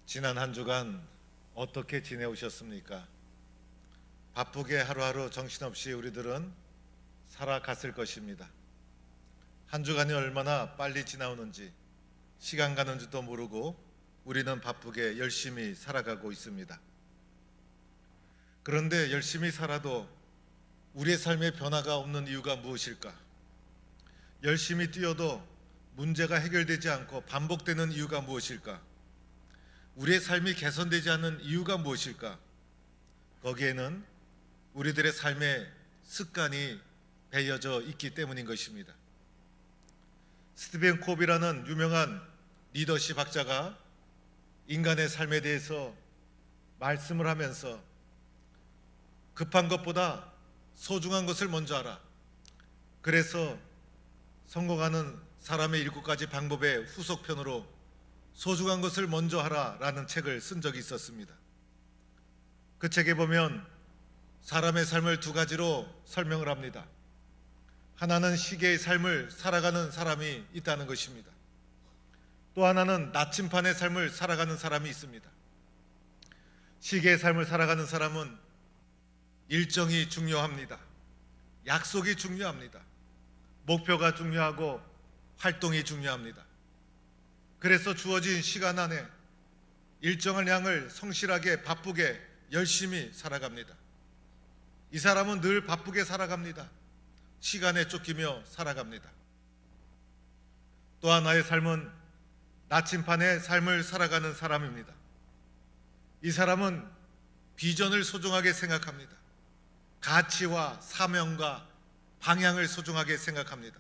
지난 한 주간 어떻게 지내오셨습니까? 바쁘게 하루하루 정신없이 우리들은 살아갔을 것입니다. 한 주간이 얼마나 빨리 지나오는지, 시간 가는 줄도 모르고 우리는 바쁘게 열심히 살아가고 있습니다. 그런데 열심히 살아도 우리의 삶에 변화가 없는 이유가 무엇일까? 열심히 뛰어도 문제가 해결되지 않고 반복되는 이유가 무엇일까? 우리의 삶이 개선되지 않는 이유가 무엇일까? 거기에는 우리들의 삶의 습관이 배어져 있기 때문인 것입니다. 스티븐 코비라는 유명한 리더십 학자가 인간의 삶에 대해서 말씀을 하면서 급한 것보다 소중한 것을 먼저 하라. 그래서 성공하는 사람의 7가지 방법의 후속편으로 소중한 것을 먼저 하라라는 책을 쓴 적이 있었습니다. 그 책에 보면 사람의 삶을 2가지로 설명을 합니다. 하나는 시계의 삶을 살아가는 사람이 있다는 것입니다. 또 하나는 나침반의 삶을 살아가는 사람이 있습니다. 시계의 삶을 살아가는 사람은 일정이 중요합니다. 약속이 중요합니다. 목표가 중요하고 활동이 중요합니다. 그래서 주어진 시간 안에 일정한 양을 성실하게 바쁘게 열심히 살아갑니다. 이 사람은 늘 바쁘게 살아갑니다. 시간에 쫓기며 살아갑니다. 또 하나의 삶은 나침반의 삶을 살아가는 사람입니다. 이 사람은 비전을 소중하게 생각합니다. 가치와 사명과 방향을 소중하게 생각합니다.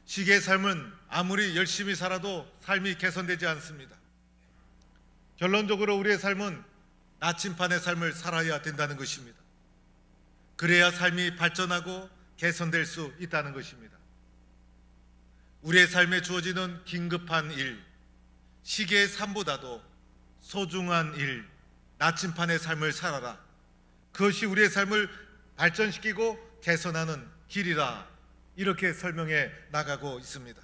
시계의 삶은 아무리 열심히 살아도 삶이 개선되지 않습니다. 결론적으로 우리의 삶은 나침반의 삶을 살아야 된다는 것입니다. 그래야 삶이 발전하고 개선될 수 있다는 것입니다. 우리의 삶에 주어지는 긴급한 일, 시계의 삶보다도 소중한 일, 나침반의 삶을 살아라. 그것이 우리의 삶을 발전시키고 개선하는 길이라. 이렇게 설명해 나가고 있습니다.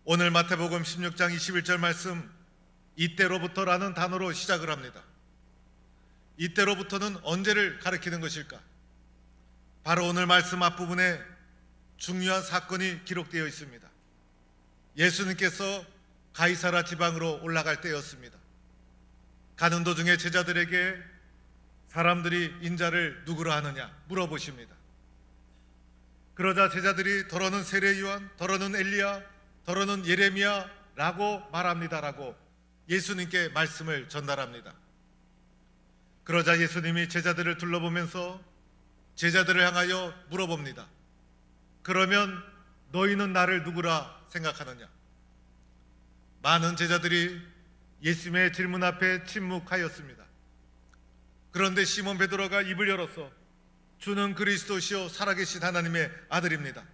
오늘 마태복음 16장 21절 말씀, 이때로부터라는 단어로 시작을 합니다. 이때로부터는 언제를 가리키는 것일까? 바로 오늘 말씀 앞부분에 중요한 사건이 기록되어 있습니다. 예수님께서 가이사라 지방으로 올라갈 때였습니다. 가는 도중에 제자들에게 사람들이 인자를 누구로 하느냐 물어보십니다. 그러자 제자들이 더러는 세례 요한, 더러는 엘리야, 더러는 예레미야라고 말합니다라고 예수님께 말씀을 전달합니다. 그러자 예수님이 제자들을 둘러보면서 제자들을 향하여 물어봅니다. 그러면 너희는 나를 누구라 생각하느냐? 많은 제자들이 예수님의 질문 앞에 침묵하였습니다. 그런데 시몬 베드로가 입을 열어서 주는 그리스도시요 살아계신 하나님의 아들입니다.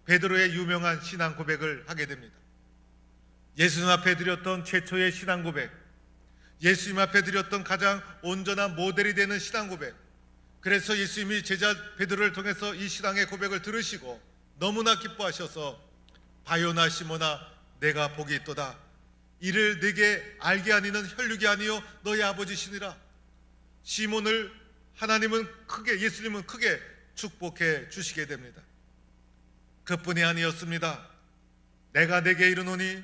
베드로의 유명한 신앙 고백을 하게 됩니다. 예수님 앞에 드렸던 최초의 신앙 고백, 예수님 앞에 드렸던 가장 온전한 모델이 되는 신앙 고백. 그래서 예수님이 제자 베드로를 통해서 이 신앙의 고백을 들으시고 너무나 기뻐하셔서 바요나 시몬아 내가 복이 있도다. 이를 네게 알게 하니는 혈육이 아니요 너희 아버지시니라. 시몬을 예수님은 크게 축복해 주시게 됩니다. 그뿐이 아니었습니다. 내가 네게 이르노니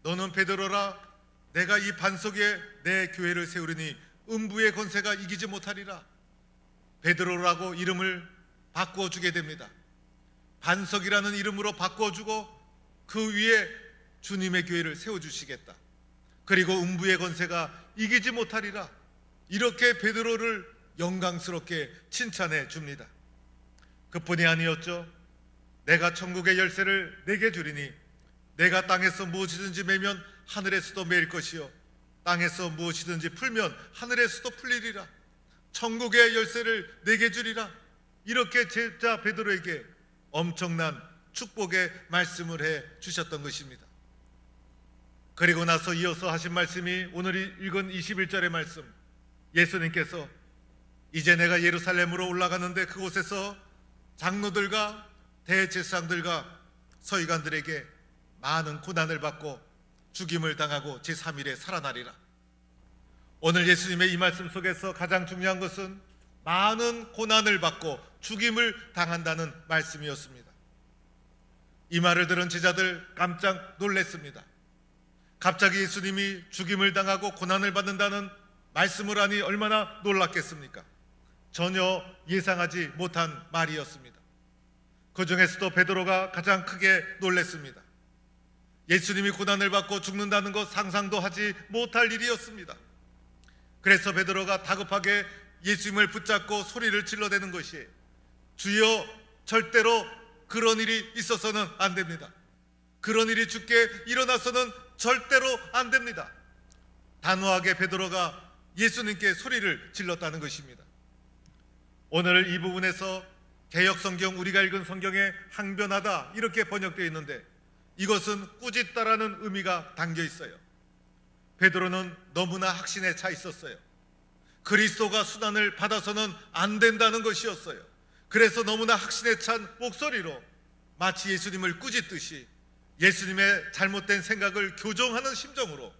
너는 베드로라. 내가 이 반석 위에 내 교회를 세우리니 음부의 권세가 이기지 못하리라. 베드로라고 이름을 바꾸어주게 됩니다. 반석이라는 이름으로 바꾸어주고 그 위에 주님의 교회를 세워주시겠다. 그리고 음부의 권세가 이기지 못하리라. 이렇게 베드로를 영광스럽게 칭찬해 줍니다. 그뿐이 아니었죠. 내가 천국의 열쇠를 내게 주리니 내가 땅에서 무엇이든지 매면 하늘에서도 매일 것이요 땅에서 무엇이든지 풀면 하늘에서도 풀리리라. 천국의 열쇠를 내게 주리라. 이렇게 제자 베드로에게 엄청난 축복의 말씀을 해 주셨던 것입니다. 그리고 나서 이어서 하신 말씀이 오늘 읽은 21절의 말씀. 예수님께서 이제 내가 예루살렘으로 올라가는데 그곳에서 장로들과 대제사장들과 서기관들에게 많은 고난을 받고 죽임을 당하고 제3일에 살아나리라. 오늘 예수님의 이 말씀 속에서 가장 중요한 것은 많은 고난을 받고 죽임을 당한다는 말씀이었습니다. 이 말을 들은 제자들 깜짝 놀랐습니다. 갑자기 예수님이 죽임을 당하고 고난을 받는다는 말씀을 하니 얼마나 놀랐겠습니까? 전혀 예상하지 못한 말이었습니다. 그 중에서도 베드로가 가장 크게 놀랐습니다. 예수님이 고난을 받고 죽는다는 것 상상도 하지 못할 일이었습니다. 그래서 베드로가 다급하게 예수님을 붙잡고 소리를 질러대는 것이, 주여, 절대로 그런 일이 있어서는 안 됩니다. 그런 일이 주께 일어나서는 절대로 안 됩니다. 단호하게 베드로가 예수님께 소리를 질렀다는 것입니다. 오늘 이 부분에서 개역성경, 우리가 읽은 성경에 항변하다 이렇게 번역되어 있는데, 이것은 꾸짖다라는 의미가 담겨 있어요. 베드로는 너무나 확신에 차 있었어요. 그리스도가 수단을 받아서는 안 된다는 것이었어요. 그래서 너무나 확신에 찬 목소리로 마치 예수님을 꾸짖듯이 예수님의 잘못된 생각을 교정하는 심정으로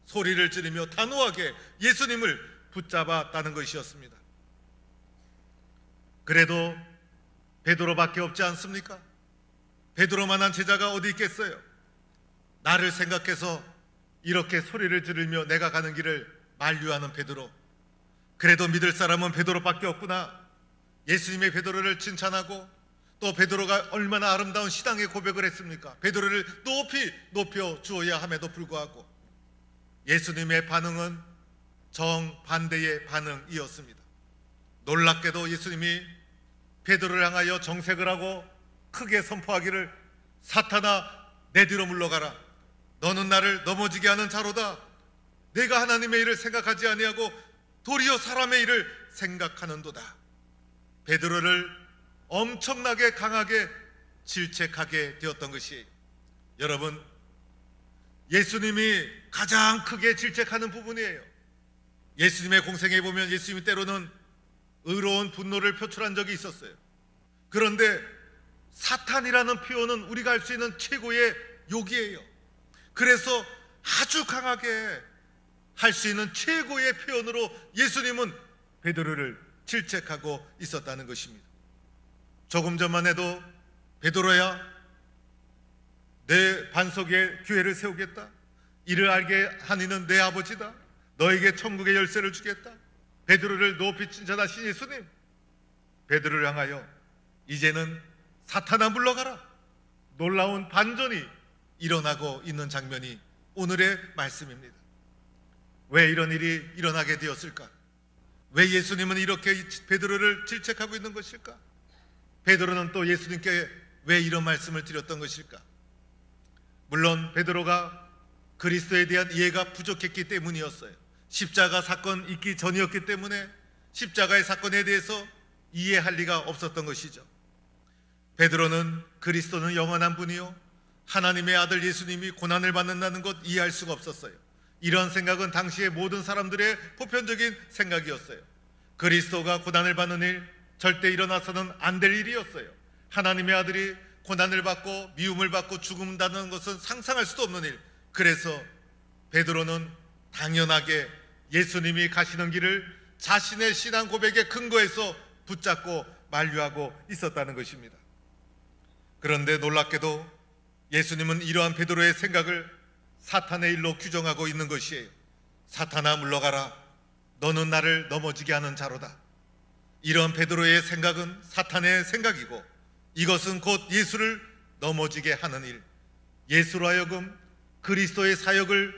소리를 지르며 단호하게 예수님을 붙잡았다는 것이었습니다. 그래도 베드로밖에 없지 않습니까? 베드로만한 제자가 어디 있겠어요? 나를 생각해서 이렇게 소리를 지르며 내가 가는 길을 만류하는 베드로. 그래도 믿을 사람은 베드로밖에 없구나. 예수님의 베드로를 칭찬하고, 또 베드로가 얼마나 아름다운 신앙의 고백을 했습니까? 베드로를 높이 높여 주어야 함에도 불구하고 예수님의 반응은 정반대의 반응이었습니다. 놀랍게도 예수님이 베드로를 향하여 정색을 하고 크게 선포하기를, 사탄아, 내 뒤로 물러가라. 너는 나를 넘어지게 하는 자로다. 내가 하나님의 일을 생각하지 아니하고 도리어 사람의 일을 생각하는도다. 베드로를 엄청나게 강하게 질책하게 되었던 것이, 여러분, 예수님이 가장 크게 질책하는 부분이에요. 예수님의 공생에 보면 예수님이 때로는 의로운 분노를 표출한 적이 있었어요. 그런데 사탄이라는 표현은 우리가 할 수 있는 최고의 욕이에요. 그래서 아주 강하게 할 수 있는 최고의 표현으로 예수님은 베드로를 질책하고 있었다는 것입니다. 조금 전만 해도 베드로야, 내 반석에 교회를 세우겠다. 이를 알게 하니는 내 아버지다. 너에게 천국의 열쇠를 주겠다. 베드로를 높이 칭찬하신 예수님, 베드로를 향하여 이제는 사탄아 물러가라. 놀라운 반전이 일어나고 있는 장면이 오늘의 말씀입니다. 왜 이런 일이 일어나게 되었을까? 왜 예수님은 이렇게 베드로를 질책하고 있는 것일까? 베드로는 또 예수님께 왜 이런 말씀을 드렸던 것일까? 물론 베드로가 그리스도에 대한 이해가 부족했기 때문이었어요. 십자가 사건 있기 전이었기 때문에 십자가의 사건에 대해서 이해할 리가 없었던 것이죠. 베드로는 그리스도는 영원한 분이요, 하나님의 아들 예수님이 고난을 받는다는 것 이해할 수가 없었어요. 이런 생각은 당시의 모든 사람들의 보편적인 생각이었어요. 그리스도가 고난을 받는 일, 절대 일어나서는 안 될 일이었어요. 하나님의 아들이 고난을 받고 미움을 받고 죽는다는 것은 상상할 수도 없는 일. 그래서 베드로는 당연하게 예수님이 가시는 길을 자신의 신앙 고백의 근거에서 붙잡고 만류하고 있었다는 것입니다. 그런데 놀랍게도 예수님은 이러한 베드로의 생각을 사탄의 일로 규정하고 있는 것이에요. 사탄아 물러가라. 너는 나를 넘어지게 하는 자로다. 이런 베드로의 생각은 사탄의 생각이고, 이것은 곧 예수를 넘어지게 하는 일, 예수로 하여금 그리스도의 사역을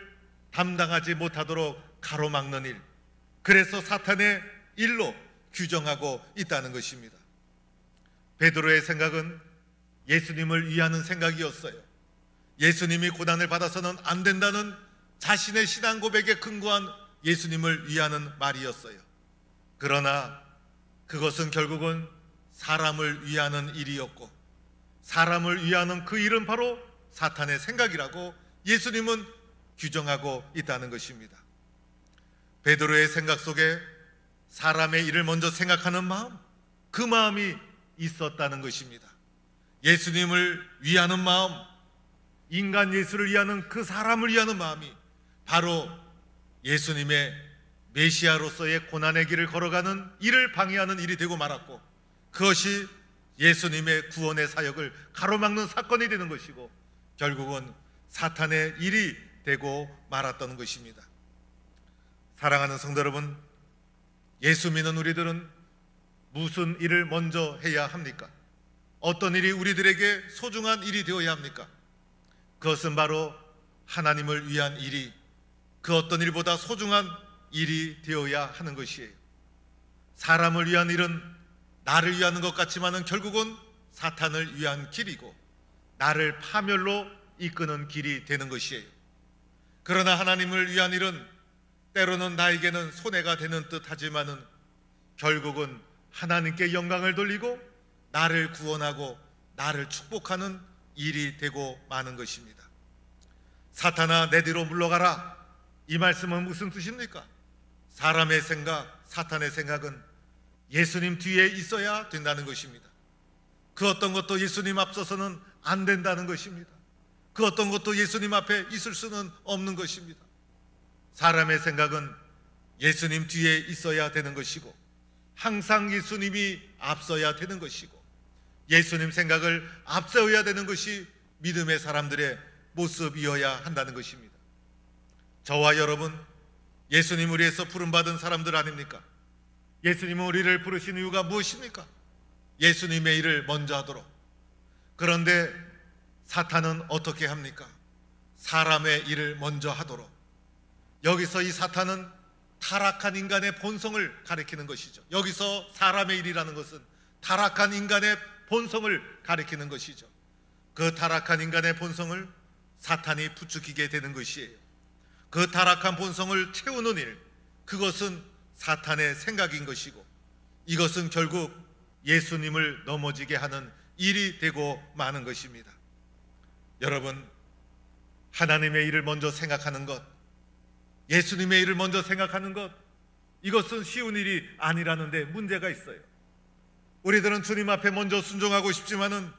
담당하지 못하도록 가로막는 일, 그래서 사탄의 일로 규정하고 있다는 것입니다. 베드로의 생각은 예수님을 위하는 생각이었어요. 예수님이 고난을 받아서는 안 된다는 자신의 신앙 고백에 근거한 예수님을 위하는 말이었어요. 그러나 그것은 결국은 사람을 위하는 일이었고, 사람을 위하는 그 일은 바로 사탄의 생각이라고 예수님은 규정하고 있다는 것입니다. 베드로의 생각 속에 사람의 일을 먼저 생각하는 마음, 그 마음이 있었다는 것입니다. 예수님을 위하는 마음, 인간 예수를 위하는 그 사람을 위하는 마음이 바로 예수님의 메시아로서의 고난의 길을 걸어가는 이를 방해하는 일이 되고 말았고, 그것이 예수님의 구원의 사역을 가로막는 사건이 되는 것이고 결국은 사탄의 일이 되고 말았던 것입니다. 사랑하는 성도 여러분, 예수 믿는 우리들은 무슨 일을 먼저 해야 합니까? 어떤 일이 우리들에게 소중한 일이 되어야 합니까? 그것은 바로 하나님을 위한 일이 그 어떤 일보다 소중한 일이 되어야 하는 것이에요. 사람을 위한 일은 나를 위하는 것 같지만은 결국은 사탄을 위한 길이고 나를 파멸로 이끄는 길이 되는 것이에요. 그러나 하나님을 위한 일은 때로는 나에게는 손해가 되는 듯 하지만은 결국은 하나님께 영광을 돌리고 나를 구원하고 나를 축복하는 일이 되고 마는 것입니다. 사탄아, 내 뒤로 물러가라. 이 말씀은 무슨 뜻입니까? 사람의 생각, 사탄의 생각은 예수님 뒤에 있어야 된다는 것입니다. 그 어떤 것도 예수님 앞서서는 안 된다는 것입니다. 그 어떤 것도 예수님 앞에 있을 수는 없는 것입니다. 사람의 생각은 예수님 뒤에 있어야 되는 것이고 항상 예수님이 앞서야 되는 것이고 예수님 생각을 앞세워야 되는 것이 믿음의 사람들의 모습이어야 한다는 것입니다. 저와 여러분, 예수님을 위해서 부름받은 사람들 아닙니까? 예수님은 우리를 부르신 이유가 무엇입니까? 예수님의 일을 먼저 하도록. 그런데 사탄은 어떻게 합니까? 사람의 일을 먼저 하도록. 여기서 이 사탄은 타락한 인간의 본성을 가리키는 것이죠. 여기서 사람의 일이라는 것은 타락한 인간의 본성을 가리키는 것이죠. 그 타락한 인간의 본성을 사탄이 부추기게 되는 것이에요. 그 타락한 본성을 채우는 일, 그것은 사탄의 생각인 것이고 이것은 결국 예수님을 넘어지게 하는 일이 되고 마는 것입니다. 여러분, 하나님의 일을 먼저 생각하는 것, 예수님의 일을 먼저 생각하는 것, 이것은 쉬운 일이 아니라는데 문제가 있어요. 우리들은 주님 앞에 먼저 순종하고 싶지만은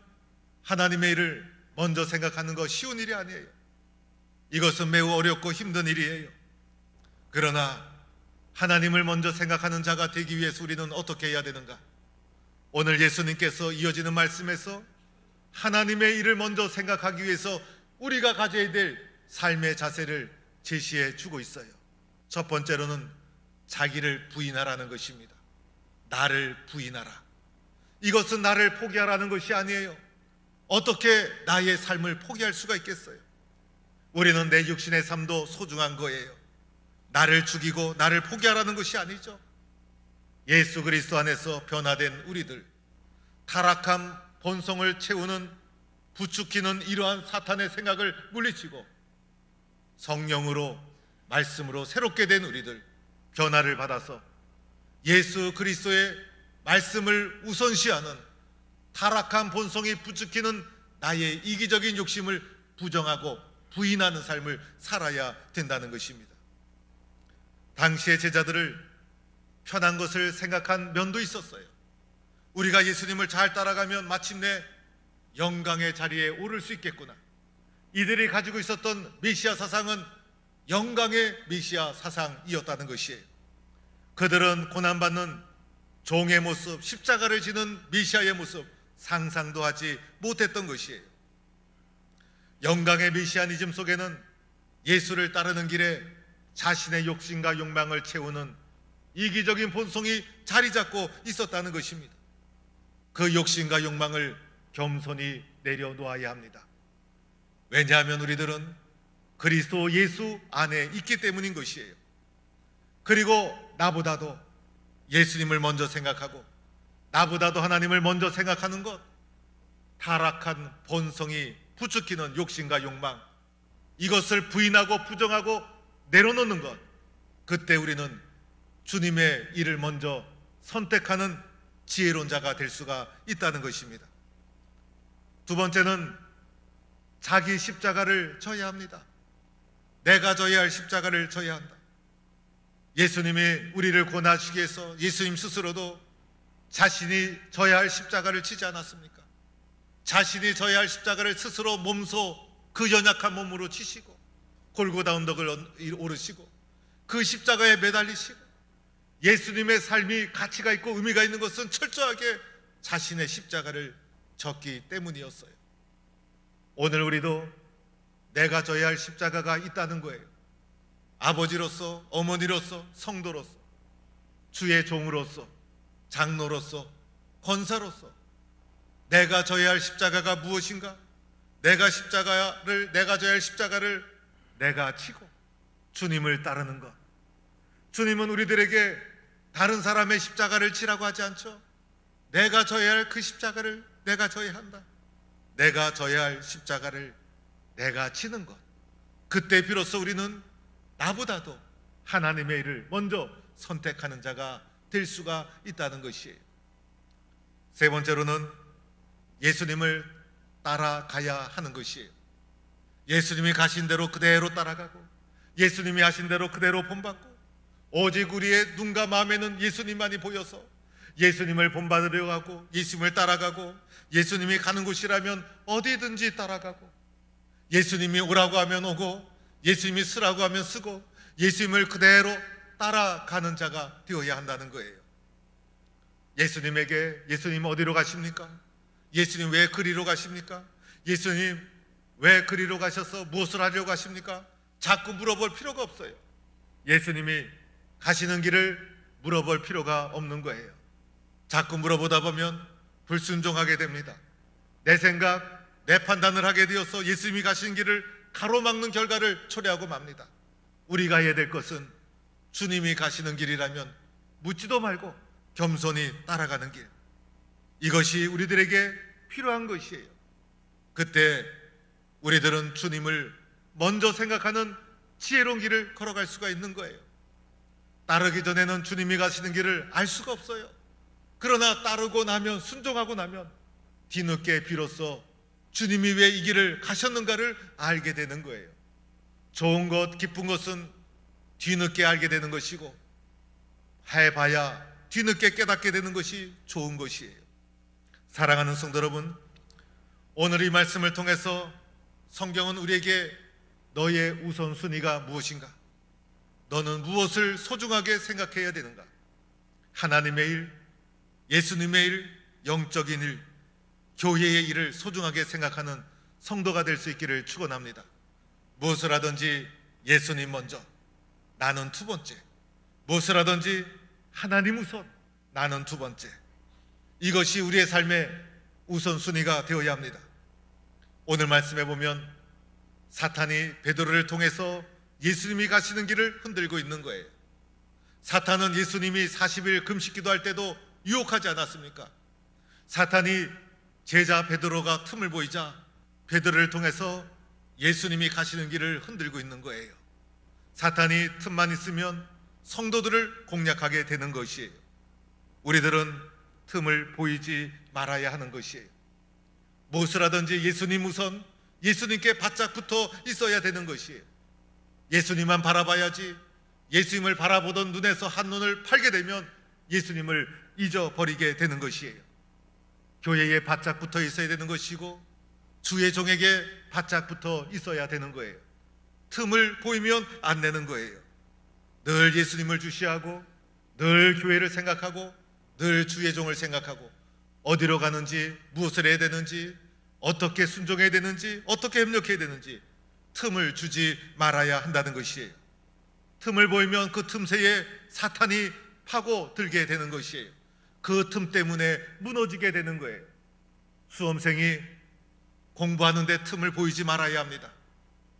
하나님의 일을 먼저 생각하는 것 쉬운 일이 아니에요. 이것은 매우 어렵고 힘든 일이에요. 그러나 하나님을 먼저 생각하는 자가 되기 위해서 우리는 어떻게 해야 되는가? 오늘 예수님께서 이어지는 말씀에서 하나님의 일을 먼저 생각하기 위해서 우리가 가져야 될 삶의 자세를 제시해 주고 있어요. 첫 번째로는 자기를 부인하라는 것입니다. 나를 부인하라. 이것은 나를 포기하라는 것이 아니에요. 어떻게 나의 삶을 포기할 수가 있겠어요? 우리는 내 육신의 삶도 소중한 거예요. 나를 죽이고 나를 포기하라는 것이 아니죠. 예수 그리스도 안에서 변화된 우리들, 타락한 본성을 채우는 부추기는 이러한 사탄의 생각을 물리치고 성령으로 말씀으로 새롭게 된 우리들, 변화를 받아서 예수 그리스도의 말씀을 우선시하는 타락한 본성이 부추기는 나의 이기적인 욕심을 부정하고 부인하는 삶을 살아야 된다는 것입니다. 당시의 제자들을 편한 것을 생각한 면도 있었어요. 우리가 예수님을 잘 따라가면 마침내 영광의 자리에 오를 수 있겠구나. 이들이 가지고 있었던 메시아 사상은 영광의 메시아 사상이었다는 것이에요. 그들은 고난받는 종의 모습, 십자가를 지는 메시아의 모습 상상도 하지 못했던 것이에요. 영광의 메시아니즘 속에는 예수를 따르는 길에 자신의 욕심과 욕망을 채우는 이기적인 본성이 자리 잡고 있었다는 것입니다. 그 욕심과 욕망을 겸손히 내려놓아야 합니다. 왜냐하면 우리들은 그리스도 예수 안에 있기 때문인 것이에요. 그리고 나보다도 예수님을 먼저 생각하고 나보다도 하나님을 먼저 생각하는 것, 타락한 본성이 부추기는 욕심과 욕망, 이것을 부인하고 부정하고 내려놓는 것, 그때 우리는 주님의 일을 먼저 선택하는 지혜로운 자가 될 수가 있다는 것입니다. 두 번째는 자기 십자가를 져야 합니다. 내가 져야 할 십자가를 져야 한다. 예수님이 우리를 권하시기 위해서 예수님 스스로도 자신이 져야 할 십자가를 지지 않았습니까? 자신이 져야 할 십자가를 스스로 몸소 그 연약한 몸으로 지시고 골고다 언덕을 오르시고 그 십자가에 매달리시고 예수님의 삶이 가치가 있고 의미가 있는 것은 철저하게 자신의 십자가를 졌기 때문이었어요. 오늘 우리도 내가 져야 할 십자가가 있다는 거예요. 아버지로서, 어머니로서, 성도로서, 주의 종으로서, 장로로서, 권사로서 내가 져야 할 십자가가 무엇인가? 내가 져야 할 십자가를 내가 지고 주님을 따르는 것. 주님은 우리들에게 다른 사람의 십자가를 지라고 하지 않죠. 내가 져야 할 그 십자가를 내가 져야 한다. 내가 져야 할 십자가를 내가 지는 것. 그때 비로소 우리는 나보다도 하나님의 일을 먼저 선택하는 자가 될 수가 있다는 것이에요. 세 번째로는 예수님을 따라가야 하는 것이에요. 예수님이 가신 대로 그대로 따라가고 예수님이 하신 대로 그대로 본받고 오직 우리의 눈과 마음에는 예수님만이 보여서 예수님을 본받으려 하고 예수님을 따라가고 예수님이 가는 곳이라면 어디든지 따라가고 예수님이 오라고 하면 오고 예수님이 쓰라고 하면 쓰고 예수님을 그대로 따라가는 자가 되어야 한다는 거예요. 예수님 어디로 가십니까? 예수님 왜 그리로 가십니까? 예수님 왜 그리로 가셔서 무엇을 하려고 하십니까? 자꾸 물어볼 필요가 없어요. 예수님이 가시는 길을 물어볼 필요가 없는 거예요. 자꾸 물어보다 보면 불순종하게 됩니다. 내 생각, 내 판단을 하게 되어서 예수님이 가시는 길을 가로막는 결과를 초래하고 맙니다. 우리가 해야 될 것은 주님이 가시는 길이라면 묻지도 말고 겸손히 따라가는 길, 이것이 우리들에게 필요한 것이에요. 그때 우리들은 주님을 먼저 생각하는 지혜로운 길을 걸어갈 수가 있는 거예요. 따르기 전에는 주님이 가시는 길을 알 수가 없어요. 그러나 따르고 나면, 순종하고 나면 뒤늦게 비로소 주님이 왜 이 길을 가셨는가를 알게 되는 거예요. 좋은 것, 기쁜 것은 뒤늦게 알게 되는 것이고 해봐야 뒤늦게 깨닫게 되는 것이 좋은 것이에요. 사랑하는 성도 여러분, 오늘 이 말씀을 통해서 성경은 우리에게 너의 우선순위가 무엇인가? 너는 무엇을 소중하게 생각해야 되는가? 하나님의 일, 예수님의 일, 영적인 일, 교회의 일을 소중하게 생각하는 성도가 될 수 있기를 축원합니다. 무엇을 하든지 예수님 먼저, 나는 두 번째. 무엇을 하든지 하나님 우선, 나는 두 번째. 이것이 우리의 삶의 우선순위가 되어야 합니다. 오늘 말씀해 보면 사탄이 베드로를 통해서 예수님이 가시는 길을 흔들고 있는 거예요. 사탄은 예수님이 40일 금식기도 할 때도 유혹하지 않았습니까? 사탄이 제자 베드로가 틈을 보이자 베드로를 통해서 예수님이 가시는 길을 흔들고 있는 거예요. 사탄이 틈만 있으면 성도들을 공략하게 되는 것이에요. 우리들은 틈을 보이지 말아야 하는 것이에요. 무엇을 하든지 예수님 우선, 예수님께 바짝 붙어 있어야 되는 것이에요. 예수님만 바라봐야지. 예수님을 바라보던 눈에서 한눈을 팔게 되면 예수님을 잊어버리게 되는 것이에요. 교회에 바짝 붙어 있어야 되는 것이고 주의 종에게 바짝 붙어 있어야 되는 거예요. 틈을 보이면 안 내는 거예요. 늘 예수님을 주시하고 늘 교회를 생각하고 늘 주의 종을 생각하고 어디로 가는지, 무엇을 해야 되는지, 어떻게 순종해야 되는지, 어떻게 협력해야 되는지 틈을 주지 말아야 한다는 것이에요. 틈을 보이면 그 틈새에 사탄이 파고들게 되는 것이에요. 그 틈 때문에 무너지게 되는 거예요. 수험생이 공부하는데 틈을 보이지 말아야 합니다.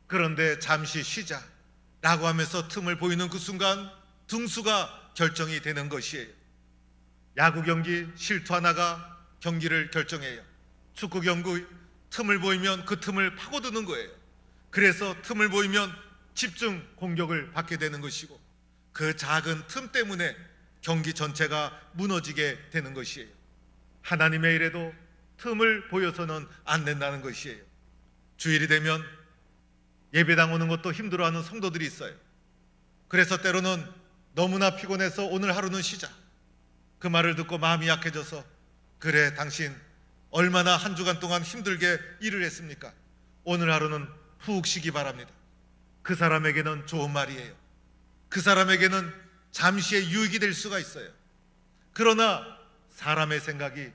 그런데 잠시 쉬자 라고 하면서 틈을 보이는 그 순간 등수가 결정이 되는 것이에요. 야구 경기 실투 하나가 경기를 결정해요. 축구 경기 틈을 보이면 그 틈을 파고드는 거예요. 그래서 틈을 보이면 집중 공격을 받게 되는 것이고 그 작은 틈 때문에 경기 전체가 무너지게 되는 것이에요. 하나님의 일에도 틈을 보여서는 안 된다는 것이에요. 주일이 되면 예배당 오는 것도 힘들어하는 성도들이 있어요. 그래서 때로는 너무나 피곤해서 오늘 하루는 쉬자. 그 말을 듣고 마음이 약해져서 그래 당신 얼마나 한 주간 동안 힘들게 일을 했습니까? 오늘 하루는 푹 쉬기 바랍니다. 그 사람에게는 좋은 말이에요. 그 사람에게는 잠시의 유익이 될 수가 있어요. 그러나 사람의 생각이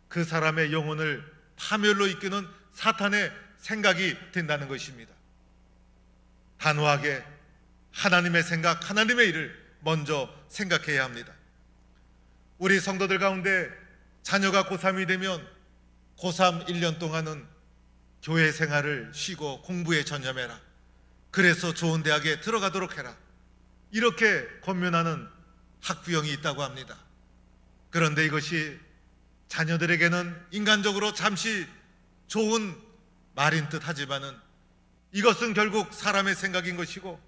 그 사람의 영혼을 파멸로 이끄는 사탄의 생각이 된다는 것입니다. 단호하게 하나님의 생각, 하나님의 일을 먼저 생각해야 합니다. 우리 성도들 가운데 자녀가 고3이 되면 고3 1년 동안은 교회 생활을 쉬고 공부에 전념해라. 그래서 좋은 대학에 들어가도록 해라. 이렇게 권면하는 학부형이 있다고 합니다. 그런데 이것이 자녀들에게는 인간적으로 잠시 좋은 말인 듯 하지만은 이것은 결국 사람의 생각인 것이고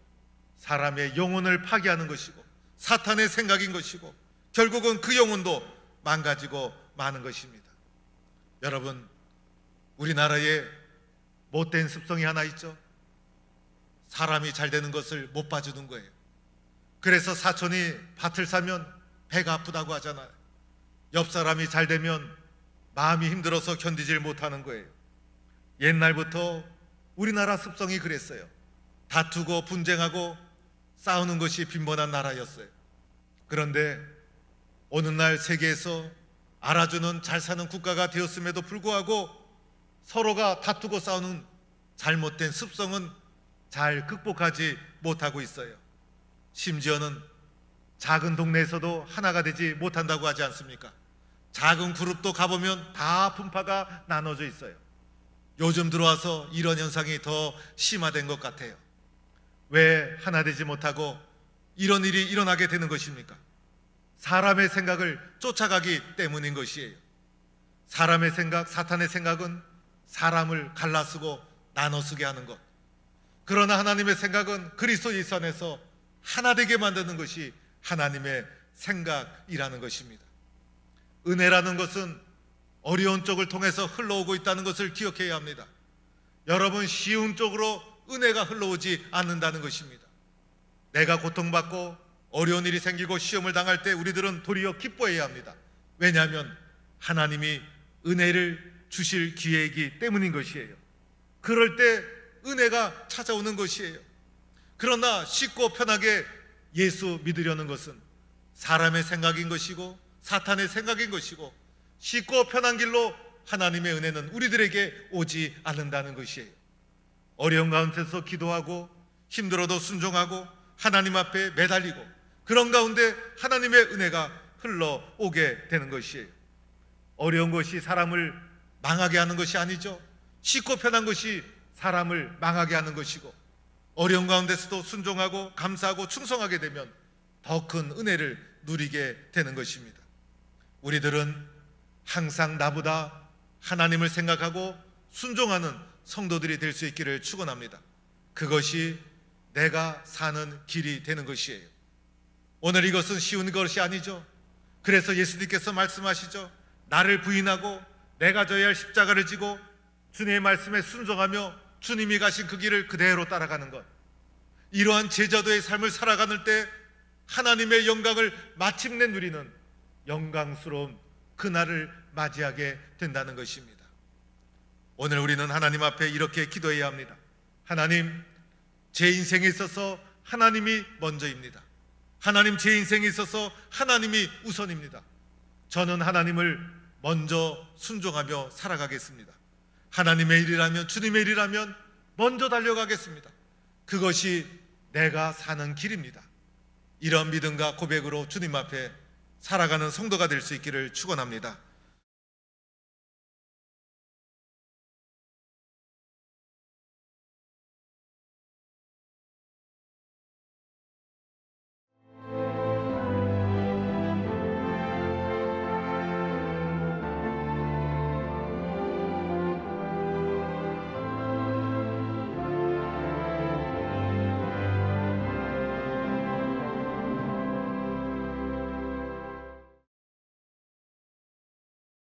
사람의 영혼을 파괴하는 것이고 사탄의 생각인 것이고 결국은 그 영혼도 망가지고 마는 것입니다. 여러분, 우리나라에 못된 습성이 하나 있죠. 사람이 잘 되는 것을 못 봐주는 거예요. 그래서 사촌이 밭을 사면 배가 아프다고 하잖아요. 옆 사람이 잘 되면 마음이 힘들어서 견디질 못하는 거예요. 옛날부터 우리나라 습성이 그랬어요. 다투고 분쟁하고 싸우는 것이 빈번한 나라였어요. 그런데 어느 날 세계에서 알아주는 잘 사는 국가가 되었음에도 불구하고 서로가 다투고 싸우는 잘못된 습성은 잘 극복하지 못하고 있어요. 심지어는 작은 동네에서도 하나가 되지 못한다고 하지 않습니까? 작은 그룹도 가보면 다 분파가 나눠져 있어요. 요즘 들어와서 이런 현상이 더 심화된 것 같아요. 왜 하나 되지 못하고 이런 일이 일어나게 되는 것입니까? 사람의 생각을 쫓아가기 때문인 것이에요. 사람의 생각, 사탄의 생각은 사람을 갈라쓰고 나눠쓰게 하는 것. 그러나 하나님의 생각은 그리스도 예수 안에서 하나 되게 만드는 것이 하나님의 생각이라는 것입니다. 은혜라는 것은 어려운 쪽을 통해서 흘러오고 있다는 것을 기억해야 합니다. 여러분, 쉬운 쪽으로 은혜가 흘러오지 않는다는 것입니다. 내가 고통받고 어려운 일이 생기고 시험을 당할 때 우리들은 도리어 기뻐해야 합니다. 왜냐하면 하나님이 은혜를 주실 기회이기 때문인 것이에요. 그럴 때 은혜가 찾아오는 것이에요. 그러나 쉽고 편하게 예수 믿으려는 것은 사람의 생각인 것이고 사탄의 생각인 것이고 쉽고 편한 길로 하나님의 은혜는 우리들에게 오지 않는다는 것이에요. 어려운 가운데서 기도하고 힘들어도 순종하고 하나님 앞에 매달리고 그런 가운데 하나님의 은혜가 흘러오게 되는 것이에요. 어려운 것이 사람을 망하게 하는 것이 아니죠. 쉽고 편한 것이 사람을 망하게 하는 것이고 어려운 가운데서도 순종하고 감사하고 충성하게 되면 더 큰 은혜를 누리게 되는 것입니다. 우리들은 항상 나보다 하나님을 생각하고 순종하는 성도들이 될 수 있기를 축원합니다. 그것이 내가 사는 길이 되는 것이에요. 오늘 이것은 쉬운 것이 아니죠. 그래서 예수님께서 말씀하시죠. 나를 부인하고 내가 져야 할 십자가를 지고 주님의 말씀에 순종하며 주님이 가신 그 길을 그대로 따라가는 것. 이러한 제자도의 삶을 살아가는 때 하나님의 영광을 마침내 누리는 영광스러운 그날을 맞이하게 된다는 것입니다. 오늘 우리는 하나님 앞에 이렇게 기도해야 합니다. 하나님, 제 인생에 있어서 하나님이 먼저입니다. 하나님, 제 인생에 있어서 하나님이 우선입니다. 저는 하나님을 먼저 순종하며 살아가겠습니다. 하나님의 일이라면, 주님의 일이라면 먼저 달려가겠습니다. 그것이 내가 사는 길입니다. 이런 믿음과 고백으로 주님 앞에 살아가는 성도가 될 수 있기를 축원합니다.